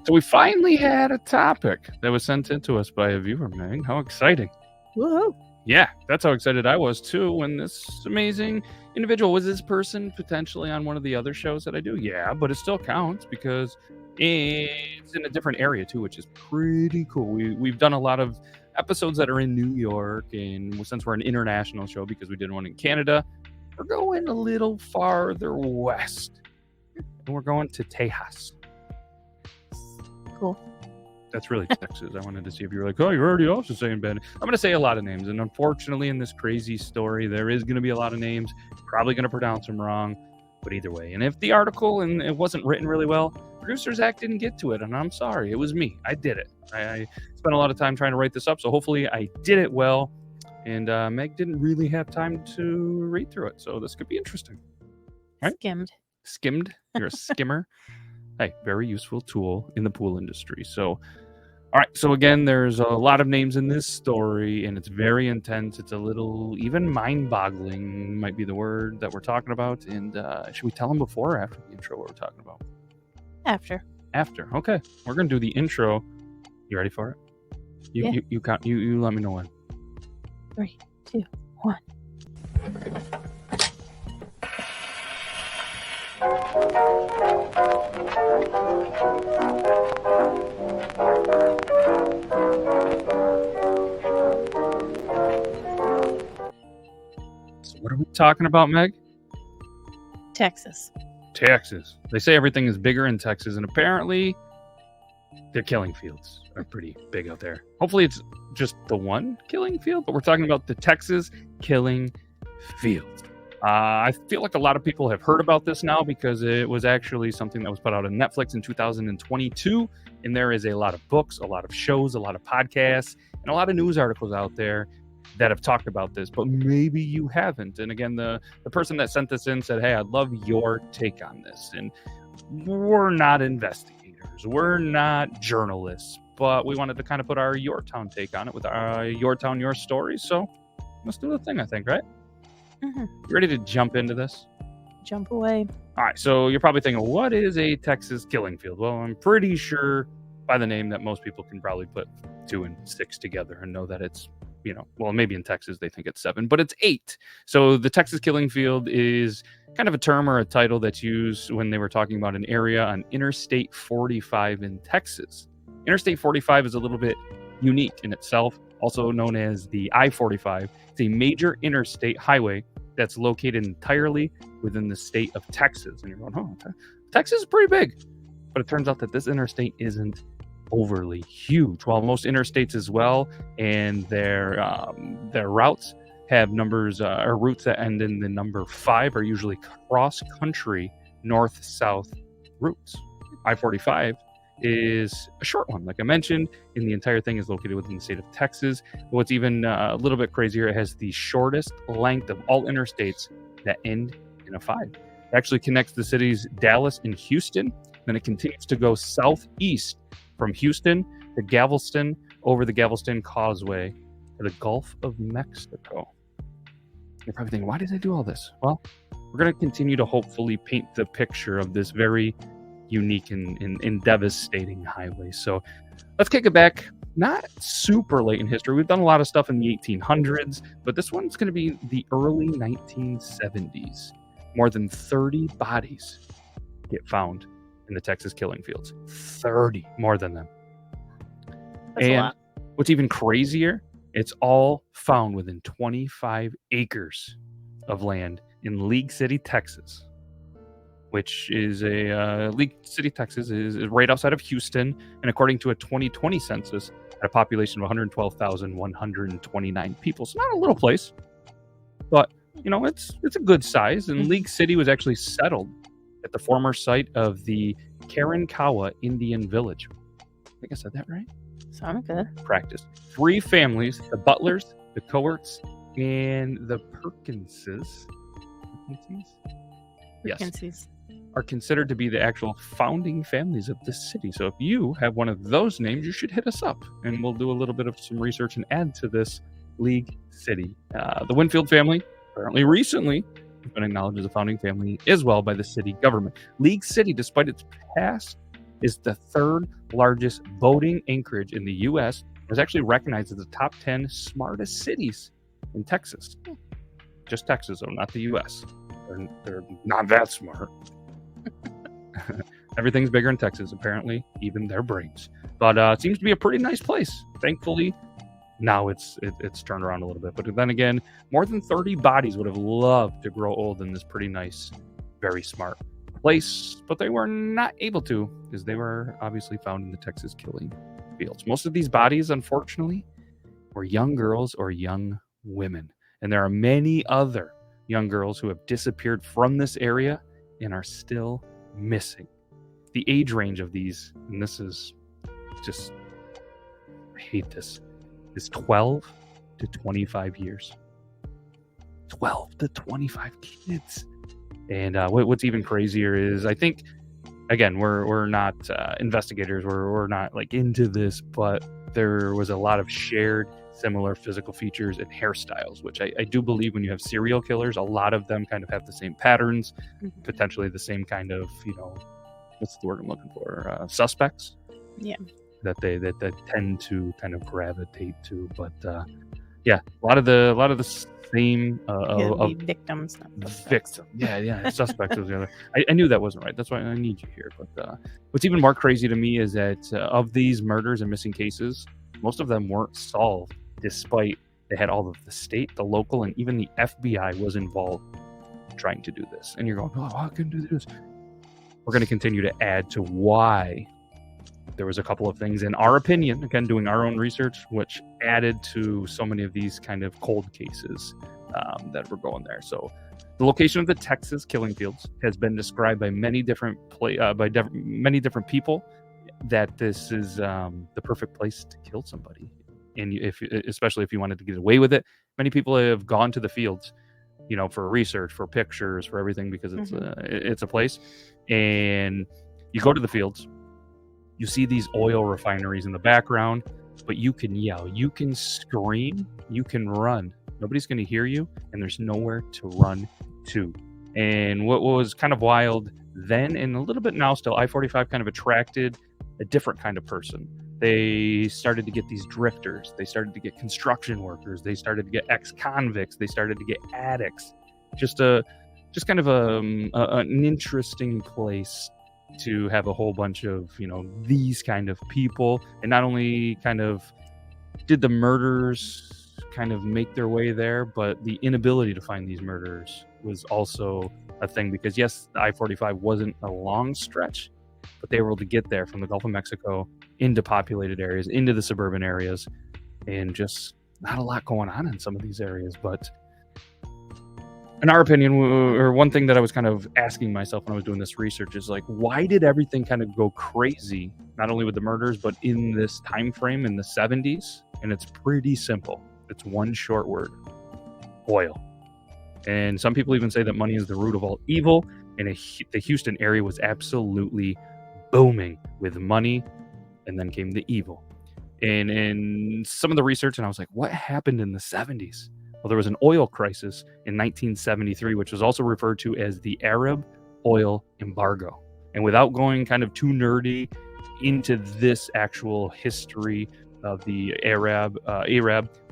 So we finally had a topic that was sent in to us by a viewer, Meg. How exciting. Woohoo. Yeah, that's how excited I was, too, when this amazing individual was this person potentially on one of the other shows that I do. Yeah, but it still counts because it's in a different area, too, which is pretty cool. We've done a lot of episodes that are in New York, and since we're an international show because we did one in Canada, we're going a little farther west. And we're going to Tejas. Cool. That's really Texas. I wanted to see if you were like, oh, you're already also saying Ben. I'm going to say a lot of names. And unfortunately, in this crazy story, there is going to be a lot of names. Probably going to pronounce them wrong. But either way. And if the article and it wasn't written really well, Producer Zach didn't get to it. And I'm sorry. It was me. I did it. I spent a lot of time trying to write this up. So hopefully I did it well. And Meg didn't really have time to read through it. So this could be interesting. Right? Skimmed. You're a skimmer. Hey, very useful tool in the pool industry. So, all right. So again, there's a lot of names in this story, and it's very intense. It's a little, even mind-boggling might be the word that we're talking about. And should we tell them before or after the intro what we're talking about? After. Okay. We're gonna do the intro. You ready for it? You count. You let me know when. 3, 2, 1. So what are we talking about, Meg? Texas. They say everything is bigger in Texas, and apparently their killing fields are pretty big out there. Hopefully it's just the one killing field, but we're talking about the Texas killing fields. I feel like a lot of people have heard about this now because it was actually something that was put out on Netflix in 2022. And there is a lot of books, a lot of shows, a lot of podcasts, and a lot of news articles out there that have talked about this, but maybe you haven't. And again, the person that sent this in said, hey, I'd love your take on this. And we're not investigators. We're not journalists, but we wanted to kind of put our Yore Town take on it with our Yore Town, Yore Stories. So let's do the thing, I think, right? Mm-hmm. You ready to jump into this? Jump away. All right, so you're probably thinking, what is a Texas killing field? Well, I'm pretty sure by the name that most people can probably put 2 and 6 together and know that it's, well, maybe in Texas they think it's 7, but it's 8. So the Texas killing field is kind of a term or a title that's used when they were talking about an area on Interstate 45 in Texas. Interstate 45 is a little bit unique in itself, also known as the I-45. It's a major interstate highway that's located entirely within the state of Texas. And you're going, oh, Texas is pretty big. But it turns out that this interstate isn't overly huge. While most interstates as well, and their routes have numbers or routes that end in the number 5 are usually cross-country north-south routes. I-45 is a short one, like I mentioned, and the entire thing is located within the state of Texas. What's even a little bit crazier, it has the shortest length of all interstates that end in a 5. It actually connects the cities Dallas and Houston, then it continues to go southeast from Houston to Galveston, over the Galveston Causeway to the Gulf of Mexico. You're probably thinking, why did I do all this? Well, we're going to continue to hopefully paint the picture of this very unique and devastating highway. So let's kick it back, not super late in history. We've done a lot of stuff in the 1800s, but this one's going to be the early 1970s. More than 30 bodies get found in the Texas killing fields. 30, more than them. That's a lot. What's even crazier, it's all found within 25 acres of land in League City, Texas, which is League City, Texas is right outside of Houston. And according to a 2020 census, had a population of 112,129 people. So not a little place, but it's a good size. And League City was actually settled at the former site of the Karankawa Indian Village. I think I said that right? Sounds good. Practice. 3 families, the Butlers, the Coerts, and the Perkinses. Yes. Are considered to be the actual founding families of this city. So if you have one of those names, you should hit us up, and we'll do a little bit of some research and add to this League City. The Winfield family, apparently recently, has been acknowledged as a founding family as well by the city government. League City, despite its past is the third largest boating anchorage in the U.S. It was actually recognized as the top 10 smartest cities in Texas. Just Texas, though, not the U.S. They're not that smart. Everything's bigger in Texas, apparently, even their brains. But it seems to be a pretty nice place. Thankfully, now it's turned around a little bit. But then again, more than 30 bodies would have loved to grow old in this pretty nice, very smart place. But they were not able to, because they were obviously found in the Texas killing fields. Most of these bodies, unfortunately, were young girls or young women. And there are many other young girls who have disappeared from this area and are still missing. The age range of these, and this is just, I hate this, is 12 to 25 years. 12 to 25 kids. And what's even crazier is, I think, again, we're not investigators, we're not like into this, but there was a lot of shared similar physical features and hairstyles, which I do believe when you have serial killers, a lot of them kind of have the same patterns, potentially the same kind of, what's the word I'm looking for? Suspects. Yeah. That they tend to kind of gravitate to, but yeah, a lot of the same victims. Victim. Yeah. Suspects was the other. I knew that wasn't right. That's why I need you here. But what's even more crazy to me is that of these murders and missing cases, most of them weren't solved, despite they had all of the state, the local, and even the FBI was involved trying to do this. And you're going, oh, how can do this? We're going to continue to add to why there was a couple of things, in our opinion, again, doing our own research, which added to so many of these kind of cold cases that were going there. So the location of the Texas killing fields has been described by many different many different people that this is the perfect place to kill somebody. And especially if you wanted to get away with it, many people have gone to the fields, for research, for pictures, for everything, because it's a place. And you go to the fields, you see these oil refineries in the background, but you can yell, you can scream, you can run. Nobody's going to hear you, and there's nowhere to run to. And what was kind of wild then, and a little bit now still, I-45 kind of attracted a different kind of person. They started to get these drifters. They started to get construction workers. They started to get ex-convicts. They started to get addicts. Just kind of an interesting place to have a whole bunch of, these kind of people. And not only kind of did the murders kind of make their way there, but the inability to find these murderers was also a thing, because yes, the I-45 wasn't a long stretch, but they were able to get there from the Gulf of Mexico into populated areas, into the suburban areas, and just not a lot going on in some of these areas. But in our opinion, or one thing that I was kind of asking myself when I was doing this research is like, why did everything kind of go crazy, not only with the murders, but in this time frame in the 70s? And it's pretty simple. It's one short word: oil. And some people even say that money is the root of all evil. And the Houston area was absolutely booming with money. And then came the evil. And in some of the research, and I was like, what happened in the 70s? Well, there was an oil crisis in 1973, which was also referred to as the Arab oil embargo. And without going kind of too nerdy into this actual history of the Arab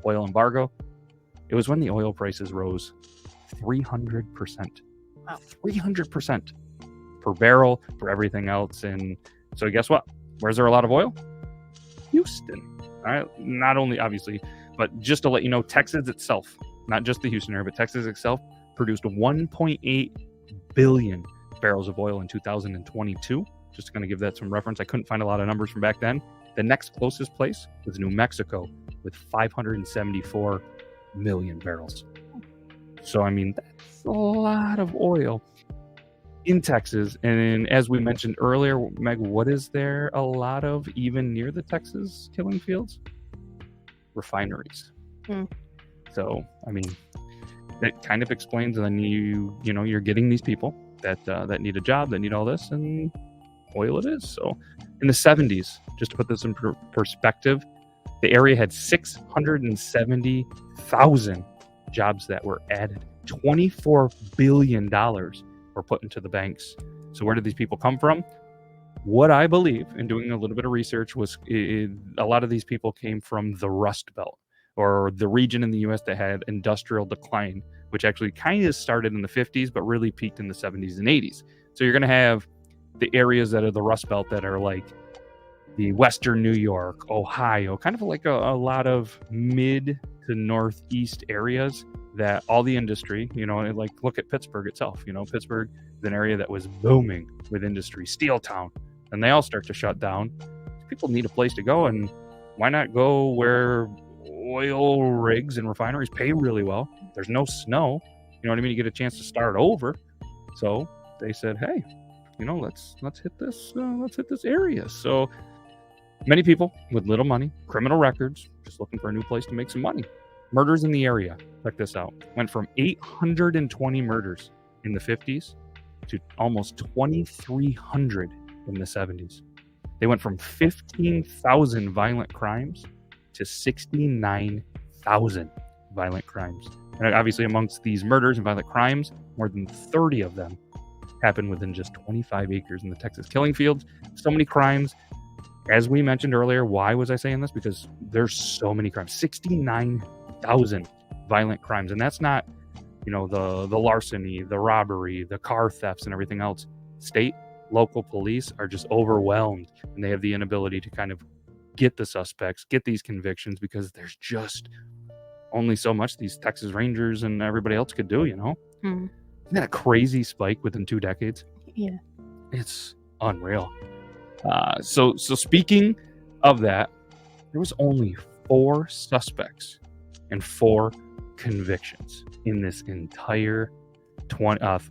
oil embargo, it was when the oil prices rose 300%. Wow. 300% per barrel, for everything else. And so guess what? Where's there a lot of oil? Houston. All right. Not only, obviously, but just to let you know, Texas itself, not just the Houston area, but Texas itself produced 1.8 billion barrels of oil in 2022. Just to kind of give that some reference. I couldn't find a lot of numbers from back then. The next closest place was New Mexico with 574 million barrels. So, I mean, that's a lot of oil in Texas. And as we mentioned earlier, Meg, what is there a lot of even near the Texas killing fields? Refineries. So, I mean, that kind of explains. And then you're getting these people that need a job, that need all this, and oil it is. So in the 70s, just to put this in perspective, the area had 670,000 jobs that were added. $24 billion were put into the banks. So where did these people come from? What I believe, in doing a little bit of research, was a lot of these people came from the Rust Belt, or the region in the U.S. that had industrial decline, which actually kind of started in the 50s, but really peaked in the 70s and 80s. So you're going to have the areas that are the Rust Belt that are like the Western New York, Ohio, kind of like a lot of mid to northeast areas that all the industry, like look at Pittsburgh itself. Pittsburgh is an area that was booming with industry, steel town, and they all start to shut down. People need a place to go, and why not go where oil rigs and refineries pay really well? There's no snow. You know what I mean? You get a chance to start over. So they said, hey, let's hit this area. So many people with little money, criminal records, just looking for a new place to make some money. Murders in the area, check this out, went from 820 murders in the 50s to almost 2,300 in the 70s. They went from 15,000 violent crimes to 69,000 violent crimes. And obviously amongst these murders and violent crimes, more than 30 of them happened within just 25 acres in the Texas killing fields. So many crimes. As we mentioned earlier, why was I saying this? Because there's so many crimes. 69,000 violent crimes. And that's not, the larceny, the robbery, the car thefts, and everything else. State, local police are just overwhelmed, and they have the inability to kind of get the suspects, get these convictions, because there's just only so much these Texas Rangers and everybody else could do, Isn't that a crazy spike within 2 decades? Yeah. It's unreal. So speaking of that, there was only 4 suspects and 4 convictions in this entire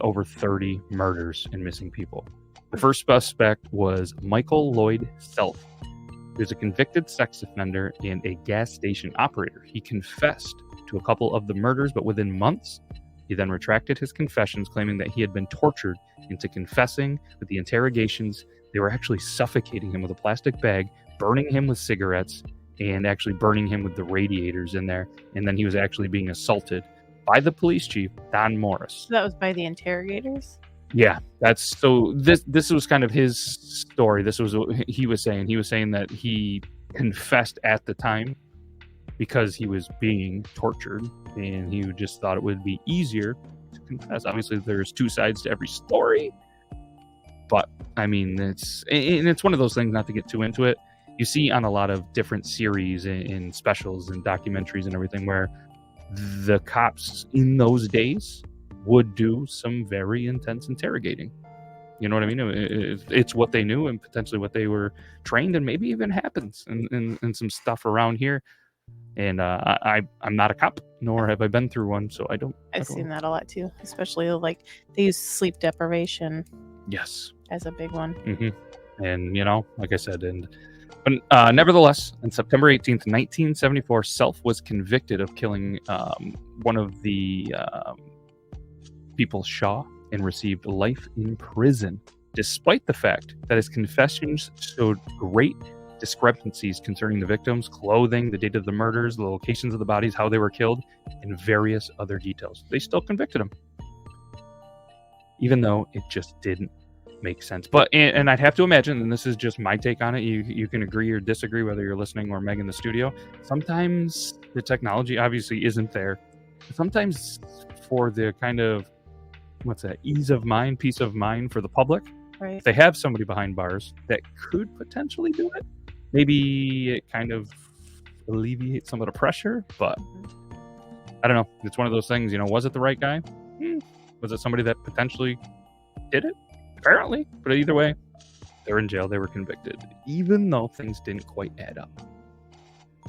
over 30 murders and missing people. The first suspect was Michael Lloyd Self. He was a convicted sex offender and a gas station operator. He confessed to a couple of the murders, but within months, he then retracted his confessions, claiming that he had been tortured into confessing. With the interrogations, they were actually suffocating him with a plastic bag, burning him with cigarettes, and actually burning him with the radiators in there. And then he was actually being assaulted by the police chief, Don Morris. So that was by the interrogators? Yeah, this was kind of his story. This was what he was saying. He was saying that he confessed at the time because he was being tortured, and he just thought it would be easier to confess. Obviously, there's 2 sides to every story, but I mean, it's one of those things, not to get too into it. You see on a lot of different series and specials and documentaries and everything where the cops in those days would do some very intense interrogating. You know what I mean? It's what they knew and potentially what they were trained, and maybe even happens in some stuff around here. And I'm not a cop, nor have I been through one, so I don't. I've seen that a lot too, especially like they use sleep deprivation. Yes. As a big one. Mm-hmm. And like I said, but nevertheless, on September 18th, 1974, Self was convicted of killing one of the people, Shaw, and received life in prison, despite the fact that his confessions showed great discrepancies concerning the victims, clothing, the date of the murders, the locations of the bodies, how they were killed, and various other details. They still convicted him, even though it just didn't make sense. But and I'd have to imagine, and this is just my take on it, you can agree or disagree whether you're listening or Meg in the studio, sometimes the technology obviously isn't there. Sometimes for the kind of ease of mind, peace of mind for the public, right? If they have somebody behind bars that could potentially do it, maybe it kind of alleviates some of the pressure. But I don't know, it's one of those things, was it the right guy? Was it somebody that potentially did it? Apparently. But either way, they're in jail. They were convicted, even though things didn't quite add up.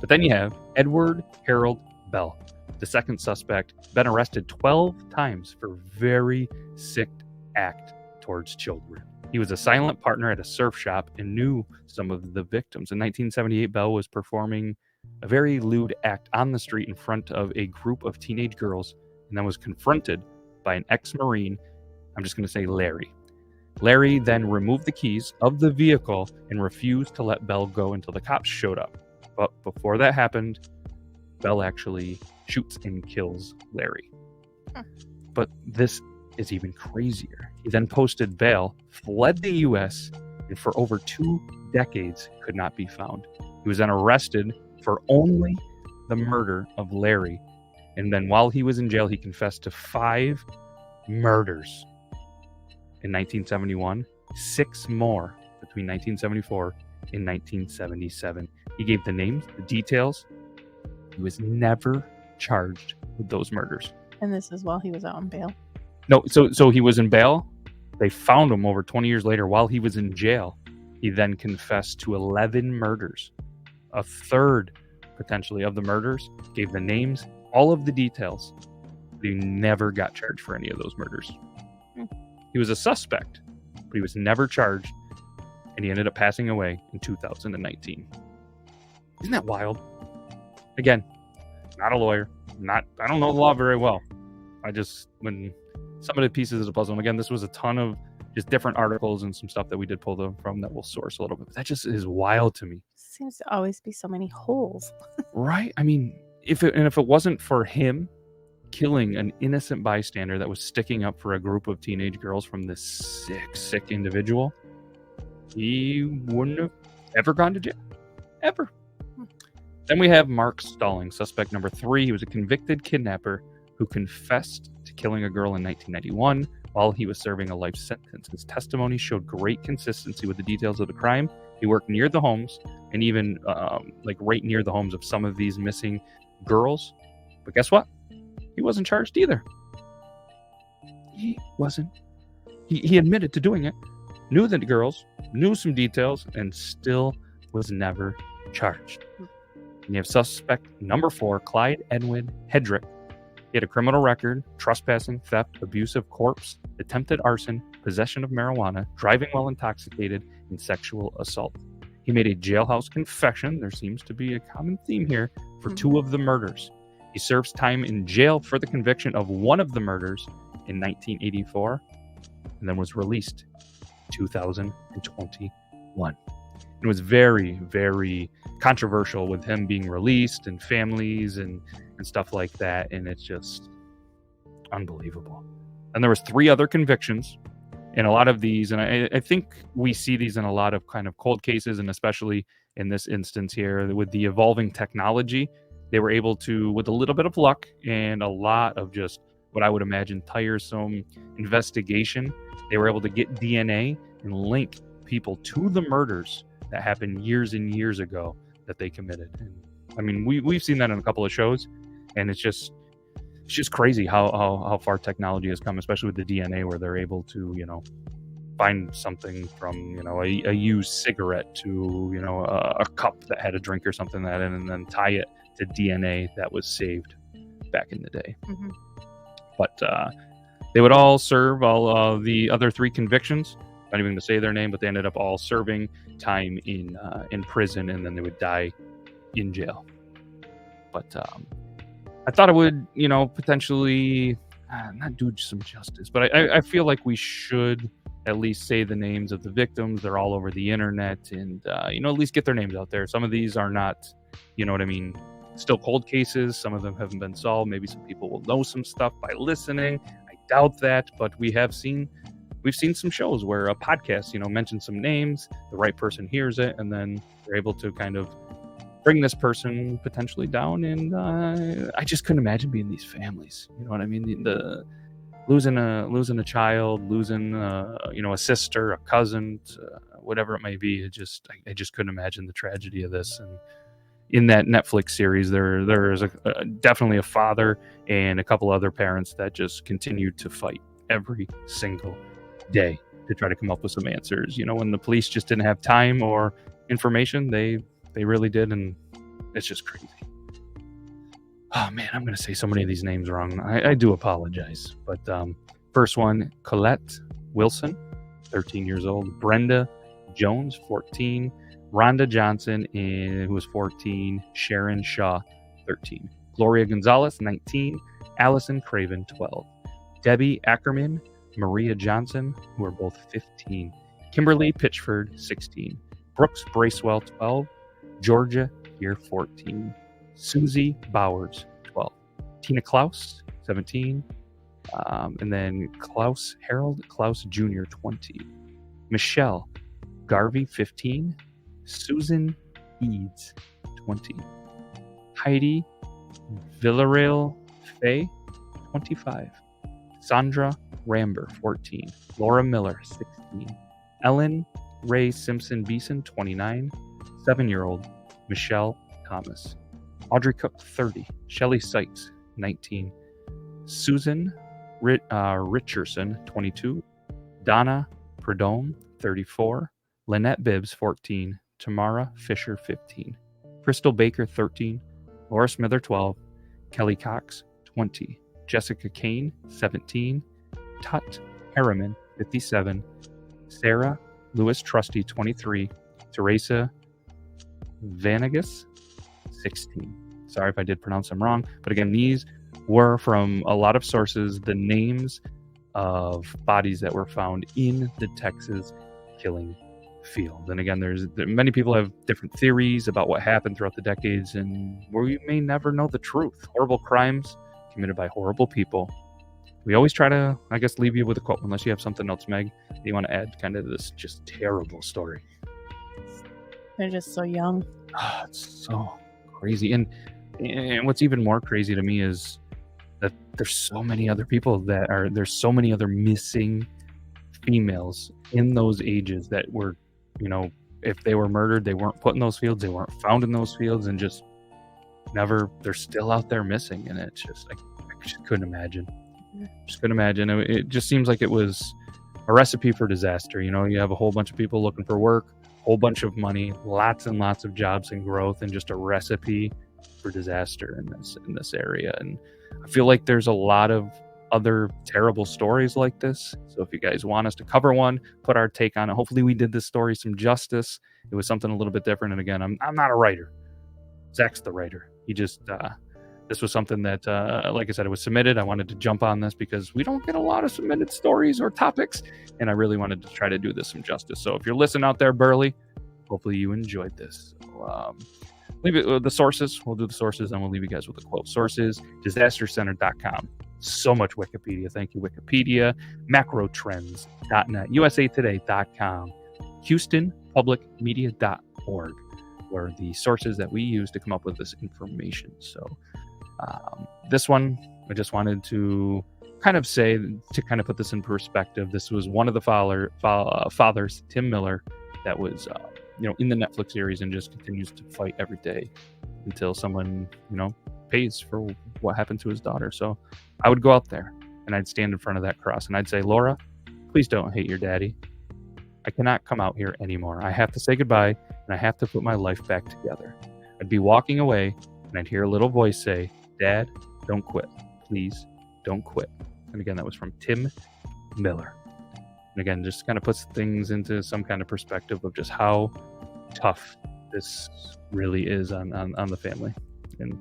But then you have Edward Harold Bell, the second suspect, been arrested 12 times for very sick act towards children. He was a silent partner at a surf shop and knew some of the victims. In 1978, Bell was performing a very lewd act on the street in front of a group of teenage girls, and then was confronted by an ex-Marine. I'm just going to say Larry. Larry then removed the keys of the vehicle and refused to let Bell go until the cops showed up. But before that happened, Bell actually shoots and kills Larry. But this is even crazier. He then posted bail, fled the U.S., and for over 2 decades could not be found. He was then arrested for only the murder of Larry. And then while he was in jail, he confessed to 5 murders in 1971, 6 more between 1974 and 1977. He gave the names, the details. He was never charged with those murders. And this is while he was out on bail. No, so he was in bail. They found him over 20 years later while he was in jail. He then confessed to 11 murders. A third, potentially, of the murders, gave the names, all of the details. But he never got charged for any of those murders. He was a suspect, but he was never charged, and he ended up passing away in 2019. Isn't that wild? Again, not a lawyer. I don't know the law very well. When some of the pieces of the puzzle, and again, this was a ton of just different articles and some stuff that we did pull them from that we'll source a little bit. But that just is wild to me. Seems to always be so many holes. Right? I mean, if it wasn't for him killing an innocent bystander that was sticking up for a group of teenage girls from this sick individual, he wouldn't have ever gone to jail. Ever. Then we have Mark Stalling, suspect number 3. He was a convicted kidnapper who confessed to killing a girl in 1991 while he was serving a life sentence. His testimony showed great consistency with the details of the crime. He worked near the homes and even right near the homes of some of these missing girls. But guess what? He wasn't charged either. He wasn't. He admitted to doing it, knew the girls, knew some details, and still was never charged. And you have suspect number 4, Clyde Edwin Hedrick. He had a criminal record: trespassing, theft, abuse of corpse, attempted arson, possession of marijuana, driving while intoxicated, and sexual assault. He made a jailhouse confession. There seems to be a common theme here for 2 of the murders. He serves time in jail for the conviction of one of the murders in 1984 and then was released in 2021. It was very, very controversial with him being released and families and stuff like that. And it's just unbelievable. And there was 3 other convictions in a lot of these. And I think we see these in a lot of kind of cold cases, and especially in this instance here with the evolving technology, they were able to, with a little bit of luck and a lot of just what I would imagine tiresome investigation, they were able to get DNA and link people to the murders that happened years and years ago that they committed. And I mean, we've seen that in a couple of shows, and it's just crazy how far technology has come, especially with the DNA, where they're able to, find something from, a used cigarette to, a cup that had a drink or something that, and then tie it to DNA that was saved back in the day. Mm-hmm. But they would all serve all the other 3 convictions. I'm not even going to say their name, but they ended up all serving time in prison, and then they would die in jail. But I thought it would, potentially not do some justice, but I feel like we should at least say the names of the victims. They're all over the internet, and at least get their names out there. Some of these are not, still cold cases. Some of them haven't been solved. Maybe some people will know some stuff by listening. I doubt that, but we've seen some shows where a podcast, mentions some names, the right person hears it, and then they're able to kind of bring this person potentially down. And I just couldn't imagine being these families. You know what I mean? The losing a child, losing a sister, a cousin, whatever it may be. I just couldn't imagine the tragedy of this. And in that Netflix series, there is definitely a father and a couple other parents that just continued to fight every single day to try to come up with some answers. When the police just didn't have time or information, they really did, and it's just crazy. Oh man, I'm gonna say so many of these names wrong. I do apologize. But first one, Colette Wilson, 13 years old. Brenda Jones, 14. Rhonda Johnson, who was 14. Sharon Shaw, 13. Gloria Gonzalez, 19. Allison Craven, 12. Debbie Ackerman, Maria Johnson, who are both 15. Kimberly Pitchford, 16. Brooks Bracewell, 12. Georgia Gear, 14. Susie Bowers, 12. Tina Klaus, 17. And then Harold Klaus Jr., 20. Michelle Garvey, 15. Susan Eads, 20. Heidi Villarreal Fay, 25. Sandra Ramber, 14. Laura Miller, 16. Ellen Ray Simpson Beeson, 29. 7-year-old Michelle Thomas. Audrey Cook, 30. Shelley Sykes, 19. Susan Richardson, 22. Donna Perdome, 34. Lynette Bibbs, 14. Tamara Fisher, 15. Crystal Baker, 13. Laura Smither, 12. Kelly Cox, 20. Jessica Kane, 17. Tut Harriman, 57. Sarah Lewis Trusty, 23. Teresa Vanegas, 16. Sorry if I did pronounce them wrong, but again, these were from a lot of sources, the names of bodies that were found in the Texas killing field. And again, many people have different theories about what happened throughout the decades, and we may never know the truth. Horrible crimes committed by horrible people. We always try to, I guess, leave you with a quote, unless you have something else, Meg, that you want to add kind of to this just terrible story. They're just so young. Oh, it's so crazy. And what's even more crazy to me is that there's so many other people there's so many other missing females in those ages that were, if they were murdered, they weren't put in those fields, they weren't found in those fields, and just never, they're still out there missing. And it's just, I just couldn't imagine. It just seems like it was a recipe for disaster. You have a whole bunch of people looking for work, whole bunch of money, lots and lots of jobs and growth, and just a recipe for disaster in this area. And I feel like there's a lot of other terrible stories like this. So if you guys want us to cover one, put our take on it. Hopefully we did this story some justice. It was something a little bit different. And again, I'm not a writer. Zach's the writer. He just this was something that, like I said, it was submitted. I wanted to jump on this because we don't get a lot of submitted stories or topics, and I really wanted to try to do this some justice. So if you're listening out there, Burley, hopefully you enjoyed this. Leave it with the sources. We'll do the sources, and we'll leave you guys with a quote. Sources, disastercenter.com. So much Wikipedia. Thank you, Wikipedia. Macrotrends.net. usatoday.com. HoustonPublicMedia.org were the sources that we use to come up with this information. So this one, I just wanted to kind of say, to kind of put this in perspective, this was one of the fathers, Tim Miller, that was in the Netflix series, and just continues to fight every day until someone pays for what happened to his daughter. So I would go out there and I'd stand in front of that cross and I'd say, Laura, please don't hate your daddy. I cannot come out here anymore. I have to say goodbye, and I have to put my life back together. I'd be walking away and I'd hear a little voice say, Dad, don't quit. Please don't quit. And again, that was from Tim Miller. And again, just kind of puts things into some kind of perspective of just how tough this really is on the family. And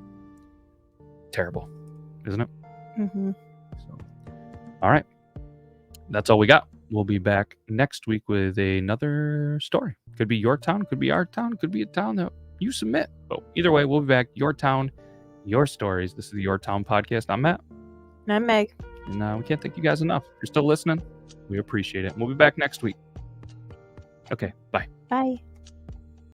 terrible, isn't it? Mm-hmm. So, all right. That's all we got. We'll be back next week with another story. Could be your town, could be our town, could be a town that you submit. But either way, we'll be back. Your town, your stories. This is the Yore Town Podcast. I'm Matt. And I'm Meg. And we can't thank you guys enough. If you're still listening, we appreciate it. We'll be back next week. Okay, bye. Bye.